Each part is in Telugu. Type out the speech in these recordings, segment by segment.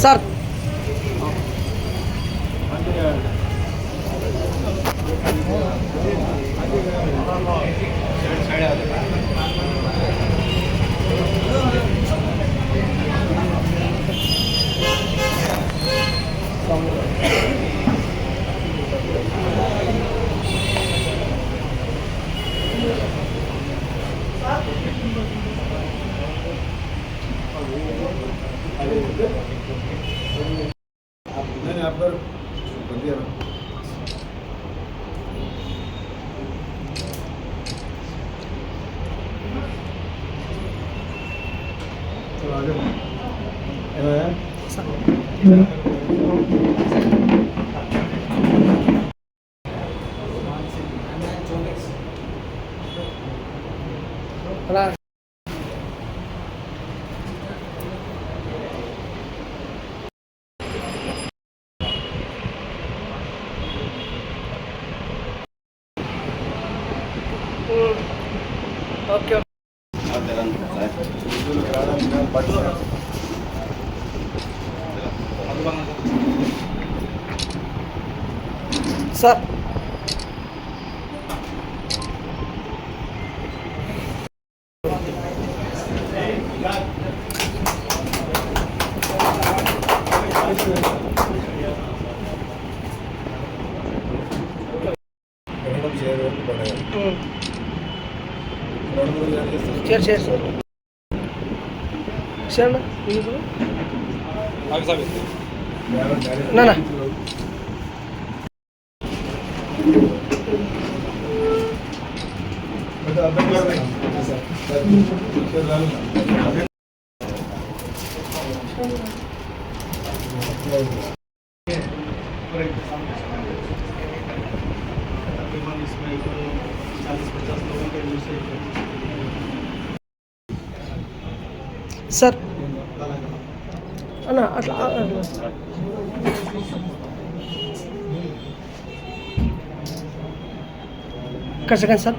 सर मैंने आप पर कर दिया ना। तो आगे okay sir share share sir share ना ना ना सर అన్న అట్లా ఒక సెకండ్ సార్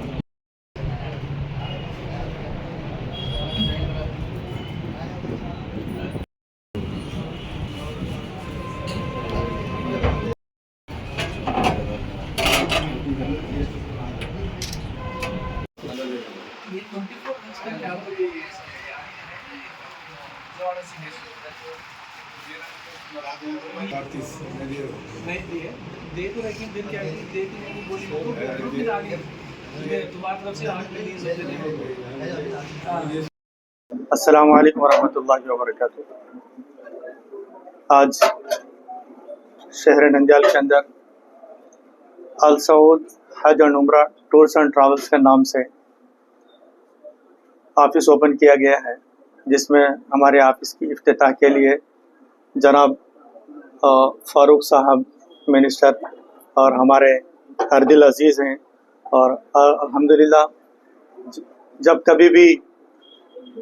अस्सलाम वालेकुम वरहमतुल्लाहि वबरकातुह। आज शहर नंदियाल के अंदर अल सऊद हज और उम्रा टूर्स एंड ट्रैवल्स के नाम से ऑफिस ओपन किया गया है, जिसमें हमारे ऑफिस की इफ्तिताह के लिए जनाब फ़ारूक साहब मिनिस्टर और हमारे अर्दिल अजीज़ हैं। और अल्हम्दुलिल्लाह जब कभी भी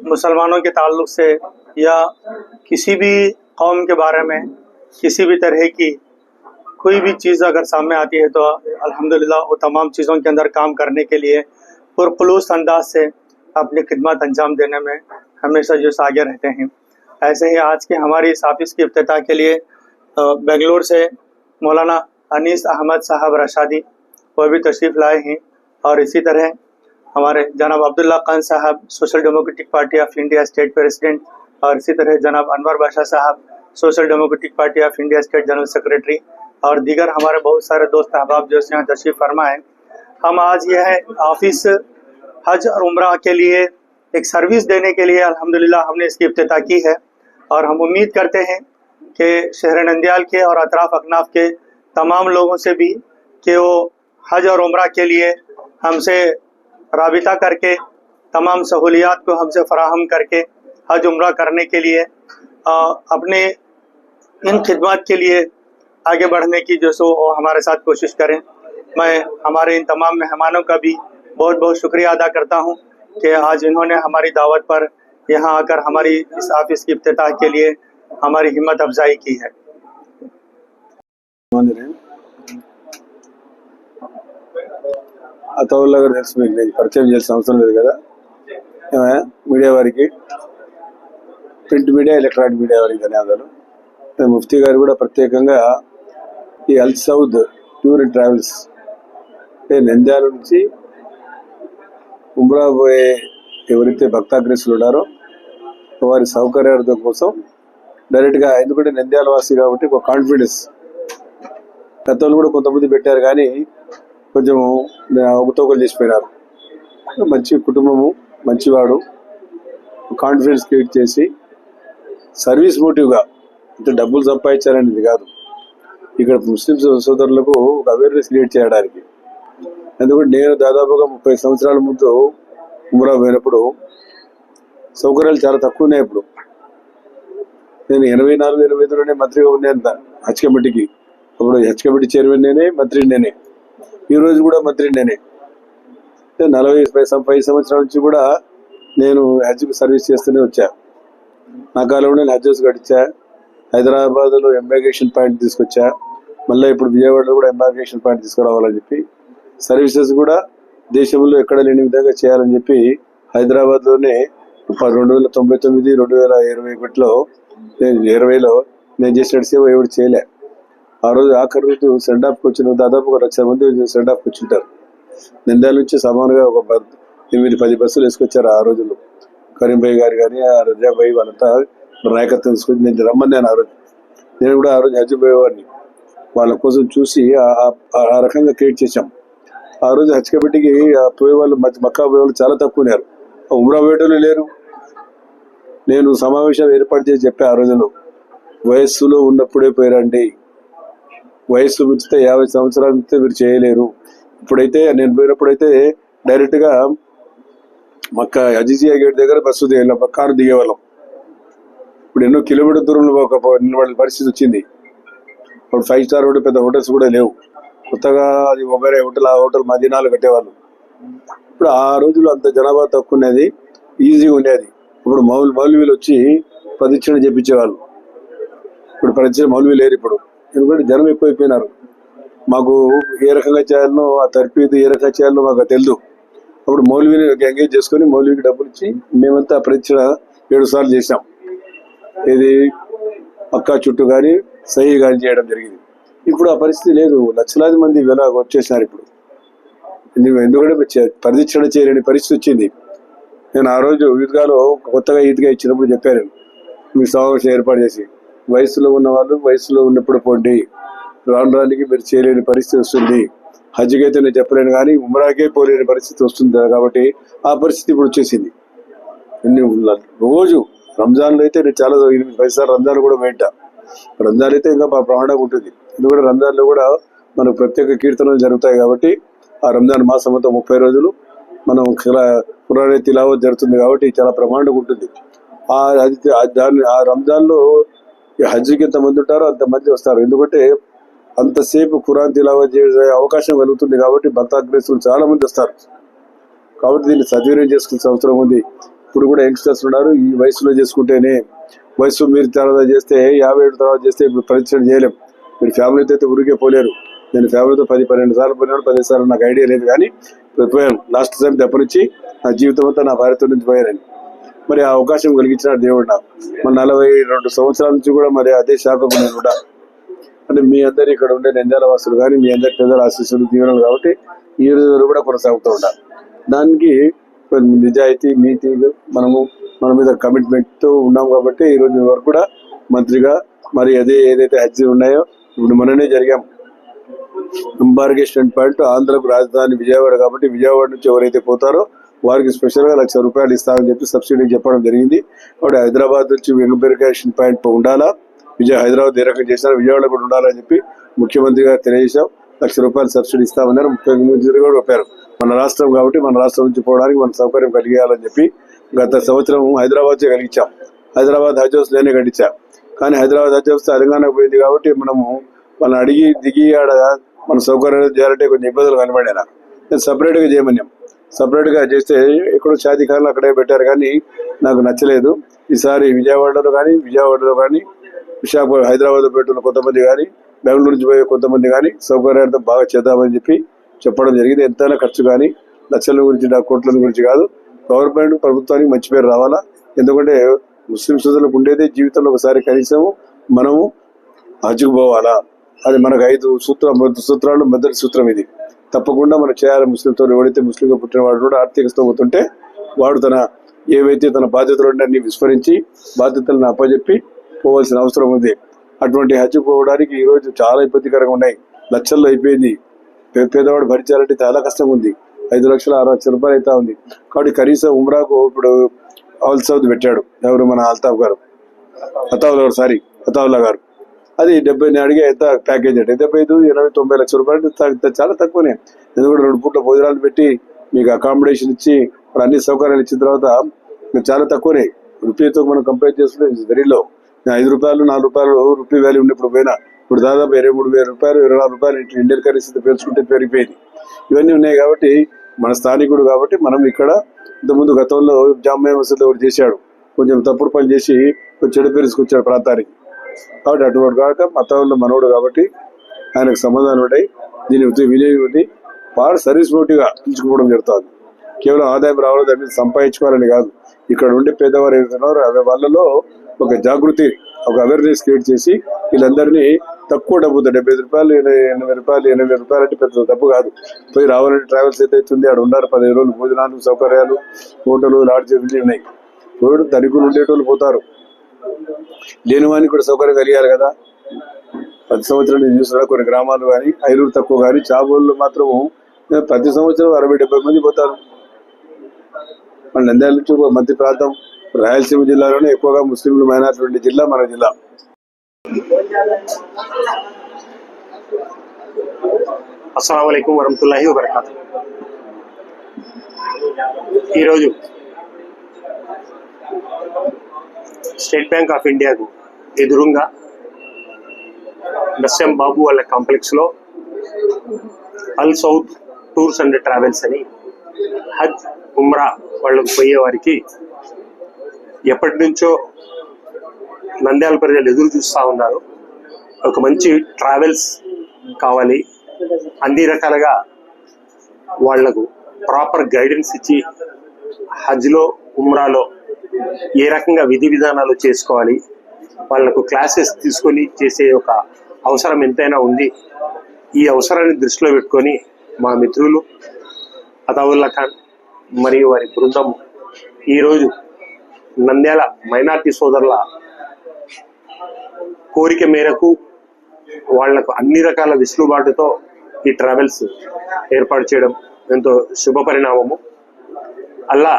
मुसलमानों के ताल्लुक़ से या किसी भी कौम के बारे में किसी भी तरह की कोई भी चीज़ अगर सामने आती है तो अल्हम्दुलिल्लाह वो तमाम चीज़ों के अंदर काम करने के लिए पुरखुलूस अंदाज से अपनी खिदमत अंजाम देने में हमेशा जो आगे रहते हैं। ऐसे ही आज की हमारी इस ऑफिस की इफ्तिताह के लिए बेंगलुरु से मौलाना अनीस अहमद साहब रशादी वो भी तशरीफ़ लाए हैं। और इसी तरह हमारे जनाब अब्दुल्ला खान साहब social democratic party of India state president, और इसी तरह जनाब अनवर बादशाह साहब social democratic party of India state general secretary, और दीगर हमारे बहुत सारे दोस्त अहबाब जो यहाँ तशरीफ़ फरमा है। हम आज यह ऑफिस हज और उम्रा के लिए एक सर्विस देने के लिए अल्हम्दुलिल्लाह हमने इसकी इफ्तिताह की है। और हम उम्मीद करते हैं कि शहर नंदियाल के और अतराफ़ अकनाफ के तमाम लोगों से भी कि वो हज और उम्रा के लिए हमसे राबिता करके तमाम सहूलियात को हमसे फराहम करके हज उम्रा करने के लिए अपने इन खिदमत के लिए आगे बढ़ने की जो सो हमारे साथ कोशिश करें। मैं हमारे इन तमाम मेहमानों का भी बहुत बहुत शुक्रिया अदा करता हूं कि आज इन्होंने हमारी दावत पर यहाँ आकर हमारी इस ऑफिस की इफ्तिताह के लिए हमारी हिम्मत अफजाई की है। అతవుల్లో కూడా తెలుసు, మీకు నేను పరిచయం చేసిన అవసరం లేదు కదా. మీడియా వారికి ప్రింట్ మీడియా, ఎలక్ట్రానిక్ మీడియా వారికి ధన్యవాదాలు. ముఫ్తీ గారు కూడా ప్రత్యేకంగా ఈ Al Saud tour and travels Nandyal నుంచి ఉమ్రా పోయే ఎవరైతే భక్తాగ్రస్తులు ఉన్నారో వారి సౌకర్యార్థం కోసం డైరెక్ట్గా, ఎందుకంటే నంద్యాల వాసి కాబట్టి ఒక కాన్ఫిడెన్స్, గతంలో కూడా కొంతమంది పెట్టారు కానీ కొంచెం అవకతవకలు చేసిపోయినారు. మంచి కుటుంబము, మంచివాడు, కాన్ఫిడెన్స్ క్రియేట్ చేసి సర్వీస్ మోటివ్గా, అంటే డబ్బులు సంపాదించాలనేది కాదు, ఇక్కడ ముస్లిం సోదరులకు ఒక అవేర్నెస్ క్రియేట్ చేయడానికి. ఎందుకంటే నేను దాదాపుగా 30 సంవత్సరాల ముందు ఉమ్రా పోయినప్పుడు సౌకర్యాలు చాలా తక్కువ ఉన్నాయి. ఇప్పుడు నేను 84-85లోనే మంత్రిగా ఉన్నాను హజ్ కమిటీకి. అప్పుడు హజ్ కమిటీ చైర్మన్ నేనే, మంత్రి నేనే, ఈరోజు కూడా మంత్రి నేనే. 45 సంవత్సరాల నుంచి కూడా నేను హజ్కి సర్వీస్ చేస్తూనే వచ్చా. నా కాలంలో నేను హజ్ హౌస్ కట్టించా, హైదరాబాద్లో ఎంబార్కేషన్ పాయింట్ తీసుకొచ్చా, మళ్ళీ ఇప్పుడు విజయవాడలో కూడా ఎంబార్కేషన్ పాయింట్ తీసుకురావాలని చెప్పి సర్వీసెస్ కూడా దేశంలో ఎక్కడ లేని విధంగా చేయాలని చెప్పి హైదరాబాద్లోనే 2099, 2021లో 2020లో నేను చేసిన సేవ ఎవరు చేయలే. ఆ రోజు ఆఖరి రోజు సెండ్ ఆఫ్కి వచ్చిన దాదాపు 1 లక్ష మంది సెండ్ ఆఫ్కి వచ్చింటారు. నంద్యాల నుంచి సమానంగా ఒక 8-10 బస్సులు వేసుకొచ్చారు ఆ రోజుల్లో. కరీంభాయ్ గారు కానీ, ఆ రజాభాయ్ వాళ్ళంతా నాయకత్వం తీసుకొచ్చి నేను రమ్మన్నాను. ఆ రోజు నేను కూడా ఆ రోజు హజ్ పోయేవాడిని. వాళ్ళ కోసం చూసి ఆ రకంగా క్రియేట్ చేశాం. ఆ రోజు హజ్ కమిటీకి పోయే వాళ్ళు, మక్కా పోయే వాళ్ళు చాలా తక్కువ ఉన్నారు, ఉమ్రా పోయేటోళ్ళు లేరు. నేను సమావేశాలు ఏర్పాటు చేసి చెప్పా ఆ రోజులో, వయస్సులో ఉన్నప్పుడే పోయారండి, వయస్సు మించితే 50 సంవత్సరాల మించితే మీరు చేయలేరు. ఇప్పుడైతే నేను పోయినప్పుడైతే డైరెక్ట్గా మక్కా అజీజియా గేట్ దగ్గర బస్సు కారు దిగేవాళ్ళం. ఇప్పుడు ఎన్నో కిలోమీటర్ దూరంలో నిలబడే పరిస్థితి వచ్చింది. ఇప్పుడు 5 స్టార్ హోటల్, పెద్ద హోటల్స్ కూడా లేవు. కొత్తగా అది ఒబేరే హోటల్, ఆ హోటల్ మదీనాలు కట్టేవాళ్ళు. ఇప్పుడు ఆ రోజుల్లో అంత జనాభా తక్కువ ఉండేది, ఈజీగా ఉండేది. ఇప్పుడు మౌలవీలు వచ్చి ప్రదక్షిణ చేపించేవాళ్ళు. ఇప్పుడు ప్రదక్షిణ మౌలవీ లేరు ఇప్పుడు, ఎందుకంటే జనం ఎక్కువైపోయినారు. మాకు ఏ రకంగా చేయాలనో, ఆ తర్ఫీదు ఏ రకంగా చేయాలనో మాకు తెలియదు. అప్పుడు మౌలవీని ఎంగేజ్ చేసుకొని మౌలవీకి డబ్బులు ఇచ్చి మేమంతా ప్రదక్షిణ 7 సార్లు చేసాం. ఇది మక్కా చుట్టూ కానీ సహీ కానీ చేయడం జరిగింది. ఇప్పుడు ఆ పరిస్థితి లేదు, లక్షలాది మంది వచ్చేసినారు ఇప్పుడు. ఎందుకంటే ప్రదక్షిణ చేయలేని పరిస్థితి వచ్చింది. నేను ఆ రోజు ఈద్గాలో కొత్తగా ఈద్గా ఇచ్చినప్పుడు చెప్పాను, మీ సమావేశం ఏర్పాటు చేసి, వయసులో ఉన్న వాళ్ళు వయసులో ఉన్నప్పుడు పోండి, రానికి మీరు చేయలేని పరిస్థితి వస్తుంది. హజ్కి అయితే నేను చెప్పలేను కానీ ఉమ్రాకే పోలేని పరిస్థితి వస్తుంది. కాబట్టి ఆ పరిస్థితి ఇప్పుడు వచ్చేసింది. రోజు రంజాన్లో అయితే నేను చాలా 8-10 సార్లు రంజాన్ కూడా వెంట. రంజాన్ అయితే ఇంకా ప్రమాణంగా ఉంటుంది, ఎందుకంటే రంజాన్లో కూడా మనకు ప్రత్యేక కీర్తనలు జరుగుతాయి. కాబట్టి ఆ రంజాన్ మాసం అంతా 30 రోజులు మనం ఖురాన్ తిలావత్ జరుగుతుంది కాబట్టి చాలా ప్రమాణంగా ఉంటుంది. ఆ రంజాన్లో హజ్కి ఎంతమంది ఉంటారో అంతమంది వస్తారు. ఎందుకంటే అంతసేపు ఖురాన్ తిలావత్ చేసే అవకాశం కలుగుతుంది కాబట్టి భక్తాగ్రస్తులు చాలా మంది వస్తారు. కాబట్టి దీన్ని సద్వినియోగం చేసుకునే అవసరం ఉంది. ఇప్పుడు కూడా యంగ్స్టర్స్ ఉన్నారు, ఈ వయసులో చేసుకుంటేనే, వయసు మీరు తర్వాత చేస్తే 57 తర్వాత చేస్తే ఇప్పుడు పరీక్షలు చేయలేం. మీరు ఫ్యామిలీతో అయితే ఊరికే పోలేరు. నేను ఫ్యామిలీతో 10-12 సార్లు పోయినాడు, 10 సార్లు నాకు ఐడియా లేదు కానీ పోయాను. లాస్ట్ టైం తప్పనిచ్చి నా జీవితం అంతా నా భార్యతో నుంచి పోయానని. మరి ఆ అవకాశం కలిగించినాడు దేవుడు నాకు. మరి 42 సంవత్సరాల నుంచి కూడా మరి అదే శాఖకు నేను కూడా, అంటే మీ అందరు ఇక్కడ ఉండే నంద్యాల వాసులు కానీ మీ అందరి పెద్దల ఆశీస్సులు దీవెనలు కాబట్టి ఈ రోజు కూడా కొనసాగుతూ ఉండాలి. దానికి నిజాయితీ, నీతి, మన మీద కమిట్మెంట్తో ఉన్నాం కాబట్టి ఈ రోజు వరకు కూడా మంత్రిగా మరి ఏదైతే హజ్ ఉన్నాయో ఇప్పుడు మననే జరిగాం. ఎంబార్కేషన్ పాయింట్ ఆంధ్రకు రాజధాని విజయవాడ కాబట్టి విజయవాడ నుంచి ఎవరైతే పోతారో వారికి స్పెషల్గా ₹1,00,000 ఇస్తామని చెప్పి సబ్సిడీ చెప్పడం జరిగింది. కాబట్టి హైదరాబాద్ నుంచి ఎంబార్కేషన్ పాయింట్ ఉండాలా, హైదరాబాద్ ఏ రకంగా చేసినా విజయవాడ కూడా ఉండాలని చెప్పి ముఖ్యమంత్రి గారు తెలియజేశాం. ₹1,00,000 సబ్సిడీ ఇస్తామన్నారు. ముఖ్యమంత్రి కూడా చెప్పారు, మన రాష్ట్రం కాబట్టి మన రాష్ట్రం నుంచి పోవడానికి మన సౌకర్యం కలిగేయాలని చెప్పి గత సంవత్సరం హైదరాబాద్ కలిగించాం. హైదరాబాద్ హజ్ హౌస్ నేనే కట్టించాం. కానీ హైదరాబాద్ హజ్ హౌస్ తెలంగాణకు పోయింది కాబట్టి మనము వాళ్ళని అడిగి దిగి ఆడ మన సౌకర్యాలు చేయాలంటే కొంచెం ఇబ్బందులు కనబడే. నేను సపరేట్గా చేయమన్నాం. సపరేట్గా చేస్తే ఎక్కడో షాదీఖానాలు అక్కడే పెట్టారు కానీ నాకు నచ్చలేదు. ఈసారి విజయవాడలో కానీ విశాఖపట్నం, హైదరాబాద్ పెట్టిన కొంతమంది కానీ బెంగళూరు నుంచి పోయే కొంతమంది కానీ సౌకర్యార్థం బాగా చేద్దామని చెప్పి చెప్పడం జరిగింది. ఎంతైనా ఖర్చు కానీ లక్షల గురించి, కోట్ల గురించి కాదు. గవర్నమెంట్ ప్రభుత్వానికి మంచి పేరు రావాలా. ఎందుకంటే ముస్లిం సోదరులకు ఉండేదే జీవితంలో ఒకసారి కనీసం మనము హజ్కు పోవాలా. అది మనకు 5 సూత్రాలు మొదటి సూత్రం ఇది. తప్పకుండా మనం చేయాలి. ముస్లింతో ఎవడైతే ముస్లింగా పుట్టినవాడు కూడా ఆర్థిక స్తోమతుంటే వాడు ఏవైతే తన బాధ్యతలు ఉన్నాయని విస్మరించి బాధ్యతలను అప్పచెప్పి పోవాల్సిన అవసరం ఉంది. అటువంటి హజ్ పోవడానికి ఈరోజు చాలా ఇబ్బందికరంగా ఉన్నాయి. లక్షల్లో అయిపోయింది. పేదవాడు భరించాలంటే చాలా కష్టంగా ఉంది. 5 లక్షల 6 లక్షల రూపాయలు అయితే ఉంది. కాబట్టి కనీసం ఉమ్రాకు ఇప్పుడు అల్ సౌద్ పెట్టాడు. ఎవరు మన అతావుల్లా గారు. అది 70 అడిగే ఎంత ప్యాకేజ్ అంటే 75, 80, 90 లక్షల రూపాయలు చాలా తక్కువనే. ఎందుకంటే 2 పూట్ల భోజనాలు పెట్టి మీకు అకామిడేషన్ ఇచ్చి అన్ని సౌకర్యాలు ఇచ్చిన తర్వాత చాలా తక్కువనే. రూపీతో మనం కంపేర్ చేసుకుంటే వెరీ లో. 5 రూపాయలు 4 రూపాయలు రూపీ వాల్యూ ఉన్నప్పుడు పోయినా ఇప్పుడు దాదాపు 23,000 రూపాయలు 24 రూపాయలు ఇండియన్ కరెన్సీ పేర్చుకుంటే పెరిగిపోయింది. ఇవన్నీ ఉన్నాయి కాబట్టి మన స్థానికుడు కాబట్టి మనం ఇక్కడ ఇంతకుముందు గతంలో జామ్యా మసీదులో ఒకటి చేశాడు. కొంచెం తప్పుడు పని చేసి చెడు పేరు తీసుకొచ్చాడు ప్రాంతానికి. కాబట్టి అటువంటి కాక మతంలో మనోడు కాబట్టి ఆయనకు సమాధానం ఉంటాయి. దీని వినియోగం వాడు సర్వీస్ మోటివ్గా పిలుచుకోవడం జరుగుతుంది. కేవలం ఆదాయం రావడం దాని మీద సంపాదించుకోవాలని కాదు. ఇక్కడ ఉండే పేదవారు ఏదైతున్నారో వాళ్ళలో ఒక జాగృతి, ఒక అవేర్నెస్ క్రియేట్ చేసి వీళ్ళందరినీ తక్కువ డబ్బుతో 75 రూపాయలు 80 రూపాయలు 80 రూపాయలు అంటే పెద్ద డబ్బు కాదు. పోయి రావాలంటే ట్రావెల్స్ అయితే అవుతుంది. ఆడ ఉండాలి 15 రోజులు భోజనాలు సౌకర్యాలు హోటలు లాడ్జ్ ఉన్నాయి. పోయి ధనికులు ఉండేటోళ్ళు పోతారు. లేని వానికి కూడా సౌకర్యం కలిగాలి కదా. 10 సంవత్సరాలు నేను చూస్తున్నా కొన్ని గ్రామాలు కానీ ఐరూరు తక్కువ కానీ చాబోళ్ళు మాత్రం ప్రతి సంవత్సరం 60-70 మంది పోతారు. మన నంద్యాల నుంచి మధ్య ప్రాంతం రాయలసీమ జిల్లాలోనే ఎక్కువగా ముస్లింలు మైనారిటీ జిల్లా మన జిల్లా. అస్సలాము అలైకుం వరహమతుల్లాహి వబరకాతు. ఈరోజు స్టేట్ బ్యాంక్ ఆఫ్ ఇండియాకు ఎదురుగా ఎస్ఎం బాబు వాళ్ళ కాంప్లెక్స్లో Al Saud tours and travels అని హజ్ ఉమ్రా వాళ్ళకు పోయే వారికి ఎప్పటి నుంచో నంద్యాల ప్రజలు ఎదురు చూస్తూ ఉన్నారు. ఒక మంచి ట్రావెల్స్ కావాలి, అన్ని రకాలుగా వాళ్లకు ప్రాపర్ గైడెన్స్ ఇచ్చి హజ్లో ఉమ్రాలో ఏ రకంగా విధి విధానాలు చేసుకోవాలి, వాళ్లకు క్లాసెస్ తీసుకొని చేసే ఒక అవసరం ఎంతైనా ఉంది. ఈ అవసరాన్ని దృష్టిలో పెట్టుకొని మా మిత్రులు అతావుల్లా ఖాన్ మరియు వారి బృందం ఈరోజు నంద్యాల మైనార్టీ సోదరుల కోరిక మేరకు వాళ్లకు అన్ని రకాల వెసులుబాటుతో ఈ ట్రావెల్స్ ఏర్పాటు చేయడం ఎంతో శుభ పరిణామము. అలా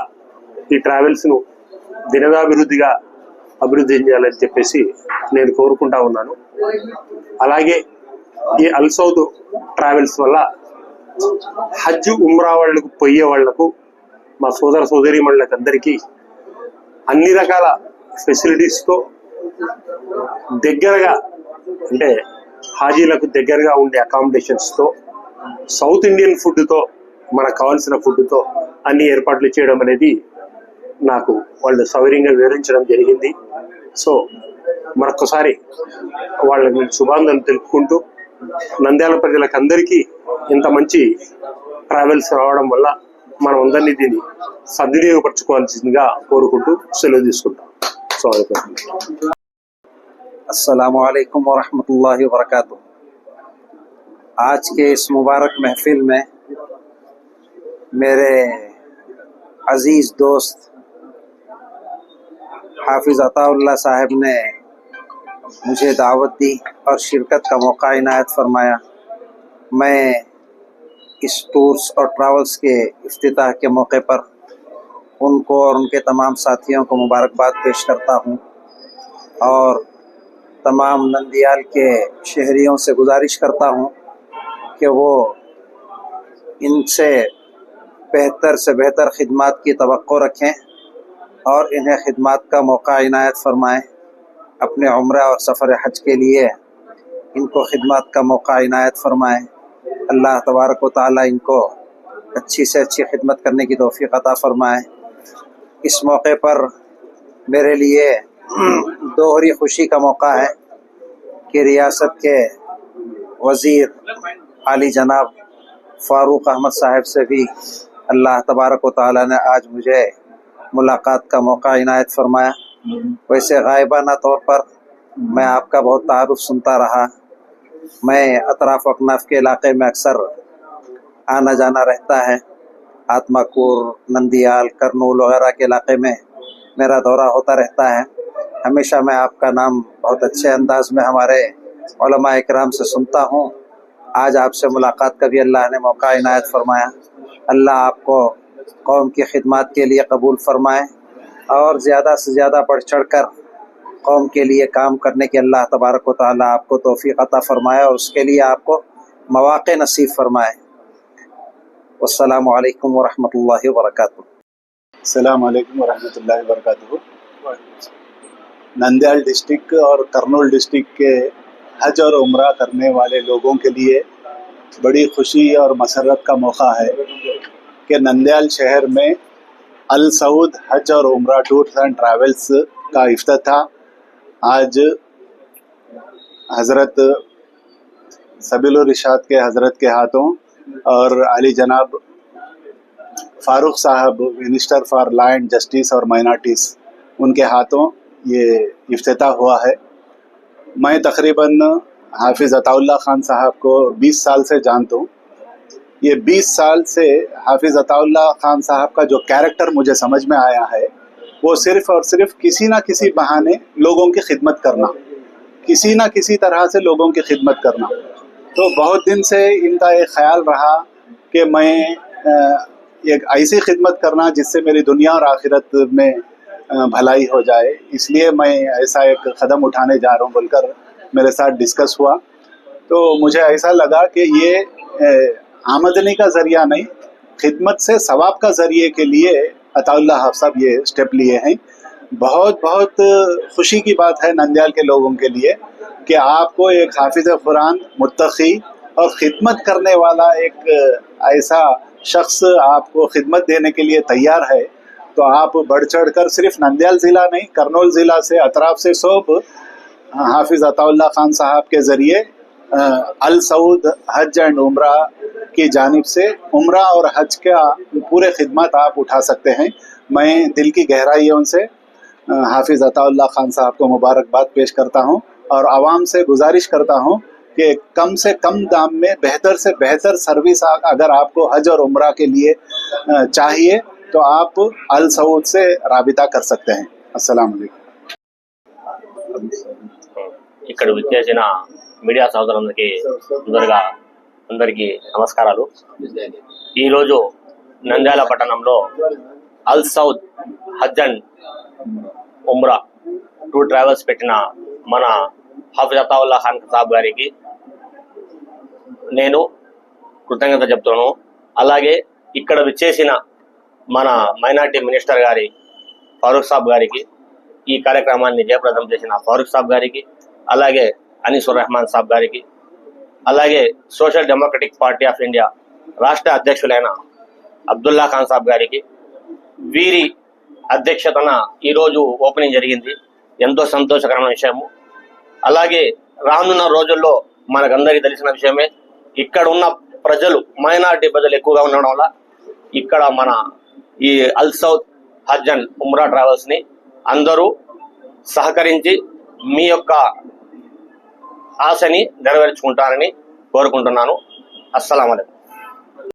ఈ ట్రావెల్స్ను దినదాభివృద్ధిగా అభివృద్ధి చేయాలని చెప్పేసి నేను కోరుకుంటా ఉన్నాను. అలాగే ఈ అల్ సౌద్ ట్రావెల్స్ వల్ల హజ్ ఉమ్రా వాళ్లకు పోయే వాళ్లకు మా సోదర సోదరీమణులకు అందరికీ అన్ని రకాల ఫెసిలిటీస్తో దగ్గరగా అంటే హాజీలకు దగ్గరగా ఉండే అకామిడేషన్స్తో సౌత్ ఇండియన్ ఫుడ్తో మనకు కావాల్సిన ఫుడ్తో అన్ని ఏర్పాట్లు చేయడం అనేది నాకు వాళ్ళు సౌకర్యంగా వివరించడం జరిగింది. సో మరొకసారి వాళ్ళకి శుభాంజలు తెలుపుకుంటూ నంద్యాల ప్రజలకు అందరికీ ఇంత మంచి ట్రావెల్స్ రావడం వల్ల మనం అందరినీ దీన్ని సద్వినియోగపరచుకోవాల్సిందిగా కోరుకుంటూ సెలవు తీసుకుంటాం. अस्सलामु अलैकुम वरहमतुल्लाहि वबरकातुह। आज के इस मुबारक महफिल में मेरे अजीज़ दोस्त हाफिज़ अताउल्लाह साहब ने मुझे दावत दी और शिरकत का मौका इनायत फरमाया। मैं इस टूर्स और ट्रैवल्स के इफ्तिताह के मौके पर उनको और उनके तमाम साथियों को मुबारकबाद पेश करता हूँ और तमाम नंदियाल के शहरियों से गुजारिश करता हूँ कि वो इनसे बेहतर खिदमत की तवक्को रखें और इन्हें खिदमत का मौका इनायत फरमाएँ। अपने उम्रा और सफ़र हज के लिए इनको खिदमत का मौका इनायत फरमाएँ। अल्लाह तबारक व तआला इनको अच्छी से अच्छी खिदमत करने की तौफीक अता फरमाएँ। इस मौके पर मेरे लिए दोहरी खुशी का मौका है कि रियासत के वज़ीर आली जनाब फ़ारूक अहमद साहब से भी अल्लाह तबारक व तआला ने आज मुझे मुलाकात का मौका इनायत फरमाया। वैसे गायबाना तौर पर मैं आपका बहुत तारुफ सुनता रहा। मैं अतराफ अकनाफ के इलाके में अक्सर आना जाना रहता है। आत्माकुर, नंदियाल, करनूल वगैरह के इलाके में मेरा दौरा होता रहता है। हमेशा मैं आपका नाम बहुत अच्छे अंदाज में हमारे उलमा इकराम से सुनता हूँ। आज आपसे मुलाकात का भी अल्लाह ने मौका इनायत फरमाया। अल्लाह आपको कौम की खिदमत के लिए कबूल फरमाए और ज़्यादा से ज़्यादा बढ़ चढ़ कर कौम के लिए काम करने की अल्लाह तबारक व तआला आपको तौफीक अता फरमाए और उसके लिए आपको मौक़े नसीब फरमाए। वस्सलामु अलैकुम वरहमतुल्लाहि वबरकातुहू। अस्सलाम वालेकुम वरहमतुल्लाहि वबरकातुहू। नंदयाल डिस्ट्रिक्ट और करनूल डिस्ट्रिक्ट के हज और उम्रा करने वाले लोगों के लिए बड़ी खुशी और मसरत का मौका है कि नंदयाल शहर में अल सऊद हज और उम्रा टूर्स एंड ट्रैवल्स का इफ्तिताह आज हज़रत सबीलुर इरशाद के हज़रत के हाथों और अली जनाब फारूक साहब minister for law and justice और माइनॉरिटीज़ उनके हाथों ये इफ्तिताह हुआ है। मैं तकरीबन हाफिज़ अताउल्लाह खान साहब को 20 साल से जानता हूँ। ये 20 साल से हाफिज़ अताउल्लाह खान साहब का जो कैरेक्टर मुझे समझ में आया है वो सिर्फ़ और सिर्फ किसी ना किसी बहाने लोगों की खिदमत करना, किसी ना किसी तरह से लोगों की खिदमत करना। तो बहुत दिन से इनका एक ख्याल रहा कि मैं एक ऐसी खिदमत करना जिससे मेरी दुनिया और आखिरत में भलाई हो जाए, इसलिए मैं ऐसा एक कदम उठाने जा रहा हूँ बोलकर मेरे साथ डिस्कस हुआ। तो मुझे ऐसा लगा कि ये आमदनी का ज़रिया नहीं, खिदमत से सवाब का ज़रिए के लिए अताउल्लाह साहब ये स्टेप लिए हैं। बहुत बहुत खुशी की बात है नंदयाल के लोगों के लिए कि आपको एक हाफिज़ कुरान, मुत्तकी और ख़िदमत करने वाला एक ऐसा शख्स आपको खिदमत देने के लिए तैयार है। तो आप बढ़ चढ़ कर सिर्फ नंदयाल ज़िला नहीं, करनूल ज़िला से अतराफ से सब हाफिज़ अताउल्लाह खान साहब के ज़रिए अल सऊद हज एंड उम्रा की जानिब से उम्रा और हज का पूरे खिदमत आप उठा सकते हैं। मैं दिल की गहराइयों से हाफिज़ अताउल्लाह खान साहब को मुबारकबाद पेश करता हूँ और आवाम से गुजारिश करता हूँ कि कम से कम दाम में बेहतर से बेहतर सर्विस अगर आपको हज और उम्रा के लिए चाहिए तो आप अल सऊद से राबिता कर सकते हैं। अस्सलाम वालेकुम। ఇక్కడ విచ్చేసిన మీడియా సోదరులందరికీ అందరికీ నమస్కారాలు. ఈరోజు నంద్యాల పట్టణంలో Al Saud Hajj and Umrah tour travels పెట్టిన మన హాఫిజ్ అతావుల్లా ఖాన్ సాబ్ గారికి నేను కృతజ్ఞత చెప్తున్నాను. అలాగే ఇక్కడ విచ్చేసిన మన మైనార్టీ మినిస్టర్ గారి ఫారూక్ సాబ్ గారికి, ఈ కార్యక్రమాన్ని జయప్రదం చేసిన ఫారూక్ సాబ్ గారికి, అలాగే అనిసుర్ రెహమాన్ సాబ్ గారికి, అలాగే social democratic party of India రాష్ట్ర అధ్యక్షులైన అబ్దుల్లా ఖాన్ సాబ్ గారికి, వీరి అధ్యక్షతన ఈరోజు ఓపెనింగ్ జరిగింది. ఎంతో సంతోషకరమైన విషయము. అలాగే రానున్న రోజుల్లో మనకందరికీ తెలిసిన విషయమే, ఇక్కడ ఉన్న ప్రజలు మైనారిటీ ప్రజలు ఎక్కువగా ఉండడం వల్ల ఇక్కడ మన ఈ అల్ సౌద్ హజ్ అండ్ ఉమ్రా ట్రావెల్స్ని అందరూ సహకరించి మీ యొక్క ఆశని నెరవేర్చుకుంటారని కోరుకుంటున్నాను. అస్సలాము అలైకుం.